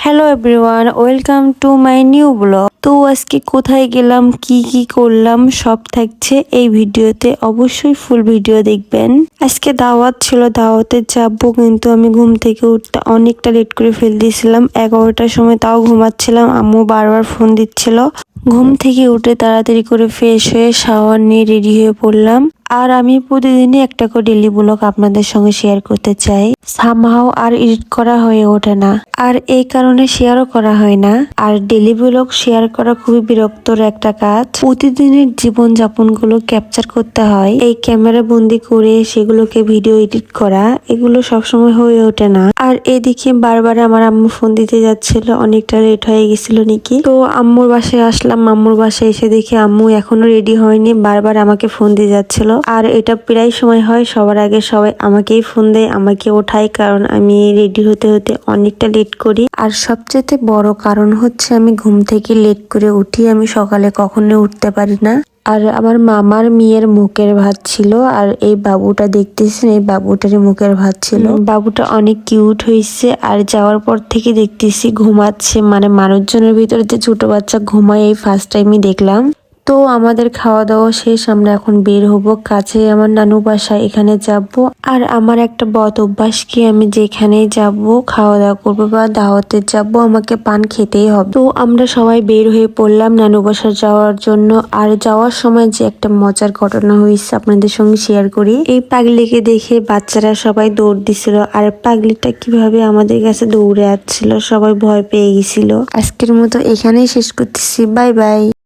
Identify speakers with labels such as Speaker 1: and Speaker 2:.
Speaker 1: Hello everyone, welcome to my new blog. তো আজকে কোথায় গেলাম, কি কি করলাম সব থাকছে এই ভিডিওতে, অবশ্যই ফুল ভিডিও দেখবেন। আজকে দাওয়াত ছিল, দাওয়াতে যাবো, কিন্তু আমি ঘুম থেকে উঠতে অনেকটা লেট করে ফেল দিয়েছিলাম। 11টার সময় তাও ঘুমাচ্ছিলাম, আম্মু বারবার ফোন দিচ্ছিল। ঘুম থেকে উঠে তাড়াতাড়ি করে ফ্রেশ হয়ে শাওয়ার নিয়ে রেডি হয়ে পড়লাম। আর আমি প্রতিদিনই একটা করে ডেলি ব্লগ আপনাদের সঙ্গে শেয়ার করতে চাই, সামহাও আর এডিট করা হয়ে ওঠে না, আর এই কারণে শেয়ারও করা হয় না। আর ডেলি ব্লগ শেয়ার করা খুবই বিরক্তর একটা কাজ। প্রতিদিনের জীবন যাপন গুলো ক্যাপচার করতে হয়, এই ক্যামেরা বন্দি করে সেগুলোকে ভিডিও এডিট করা, এগুলো সবসময় হয়ে ওঠে না। আর এদিকে বারবার আমার আম্মু ফোন দিতে যাচ্ছিল, অনেকটা লেট হয়ে গেছিল নাকি। তো আম্মুর বাসায় আসলাম, আম্মুর বাসায় এসে দেখি আম্মু এখনো রেডি হয়নি, বারবার আমাকে ফোন দিয়ে যাচ্ছিল। আর এটা প্রায় সময় হয়, সবার আগে সবাই আমাকেই ফোন দেয়, আমাকে ওঠায়, কারণ আমি রেডি হতে হতে অনেকটা লেট করি। আর সবচেয়ে বড় কারণ হচ্ছে আমি ঘুম থেকে লেট করে উঠি, আমি সকালে কখনো উঠতে পারি না। আর আমার মামার মেয়ের মুখের ভাত ছিল, আর এই বাবুটা দেখতেছেন, এই বাবুটারই মুখের ভাত ছিল। বাবুটা অনেক কিউট হয়েছে, আর যাওয়ার পর থেকে দেখতেছি ঘুমাচ্ছে, মানে মানুষজনের ভিতরে যে ছোট বাচ্চা ঘুমায় এই ফার্স্ট টাইমই দেখলাম। তো আমাদের খাওয়া দাওয়া শেষ, আমরা এখন বের হব কাছে আমার নানু বাসা, এখানে যাব। আর আমার একটা বদ অভ্যাস কি, আমি যেখানে যাব খাওয়া দাওয়া করবো বা দাওয়াতে যাব, আমাকে পান খেতেই হবে। তো আমরা সবাই বের হয়ে পড়লাম নানু বাসা যাওয়ার জন্য। আর যাওয়ার সময় যে একটা মজার ঘটনা হয়েছে আপনাদের সঙ্গে শেয়ার করি। এই পাগলিকে দেখে বাচ্চারা সবাই দৌড় দিছিল, আর পাগলিটা কিভাবে আমাদের কাছে দৌড়ে আসছিল, সবাই ভয় পেয়ে গেছিল। আজকের মতো এখানেই শেষ করতেছি, বাই বাই।